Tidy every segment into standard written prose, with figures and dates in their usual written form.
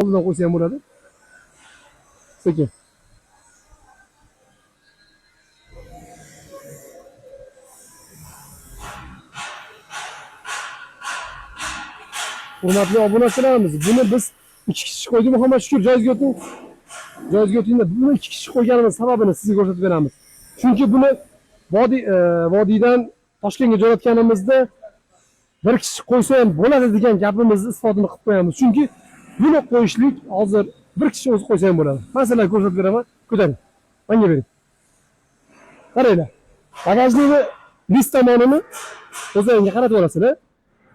oldidan qo'ysa ham bo'ladi. Sekin. Hurmatli obunachilarimiz, buni biz 2 kishi qo'ydik, Muhammad Shukur joyizga o'ting. Joyizga o'tingda buni 2 kishi qo'yganimiz sababini sizga ko'rsatib beramiz. Chunki buni vodiydan Toshkentga jo'natganimizda bir kishi qo'ysa ham bo'ladi degan gapimizni isbotini qilib qo'yamiz. Chunki buni qo'yishlik hozir bir kishi o'zi qo'ysa ham bo'ladi. Masalan, ko'rsatib beraman. Ko'taring. Menga bering. Qaranglar. Bagajlikni list tomonini o'zingizga qaratib olasizlar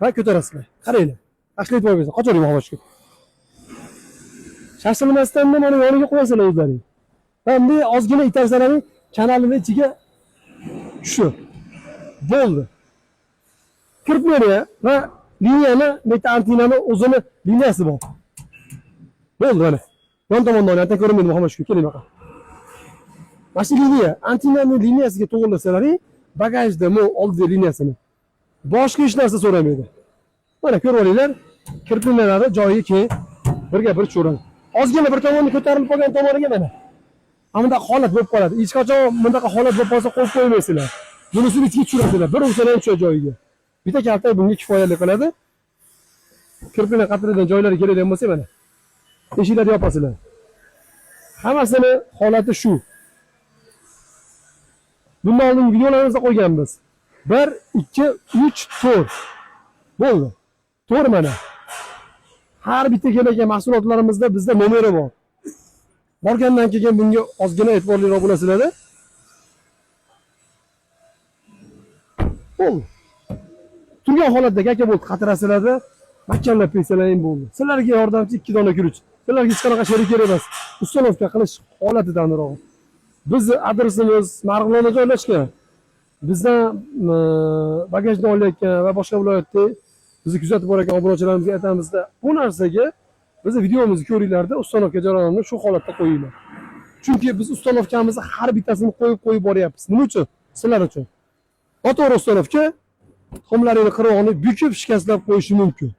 va ko'tarasizlar. Qaranglar. Ashlayib qo'yinglar. Qochoring Muhammad Shukur. Shashilmasdan mana yoniga qo'yasizlar o'zlaring. Endi ozgina itarsalaring, kanalini ichiga shu. Bo'ldi. Kirpmeni va liniyani, bitta antenani o'zini liniyasi bor. Bo'ldi mana. Yon tomondan aytib ko'rmaydi Muhammad Shukur, keling baqa. Mana shu liniya, antenaning liniyasiga to'g'rilasalaring, bagajda oldi liniyasini. Boshqa hech narsa so'ramaydi. Mana ko'rib olinglar, kirpinlari joyiga keyin birga bir tushiradi. Ozgina bir tomonni ko'tarilib qolgan tomoniga mana. Bunday holat bo'lib qoladi. Hech qachon bunday holat bo'lib qolsa qo'yib qo'ymaysizlar. Bunisini ichiga tushirasizlar. Bir ursalar ham tushadi joyiga. Bitta kalta bunga kifoyali qiladi. Kirpina qatirgan joylari keladigan bo'lsa mana. Eshiklarni yopasizlar. Hammasini holati shu. Bundan oldin videolarimizda qo'yganmiz. 1, 2, 3, 4. Bo'ldi. 4 mana. Har bitta kelgan mahsulotlarimizda bizda nomeri bor. Borgandan keyin bunga ozgina e'tiborliroq bo'lasizlar. Bo'ldi. Turgan holatda aka bo'ldi, qatirasizlarda mahkamlab qo'ysalaring bo'ldi. Sizlarga yordamchi 2 dona guruch. Sizlarga hech qanaqa sherik kerak emas. Ustanovka qilish holatidanroq. Biz adresimiz Marg'ilonda joylashgan. Bizdan bagajni olayotgan va boshqa viloyatda bizni kuzatib borayotgan obunachilarimizga aytamizda, bu narsaga bizni videomizni ko'ringlarda, ustanovka jarayonini shu holatda qo'yinglar. Chunki biz ustanovkamizni har bittasini qo'yib boryapmiz. Nima uchun? Sizlar uchun. Noto'g'ri ustanovka tuxumlaringni qirog'ini bukib shikastlab qo'yishi mumkin.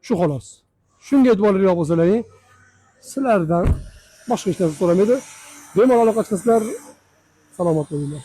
Shu xolos. Shunga e'tiborliroq bo'lsalaring, sizlardan boshqa hech narsa so'ramaydi. Bemalol aloqa qilsizlar, salomat bo'linglar.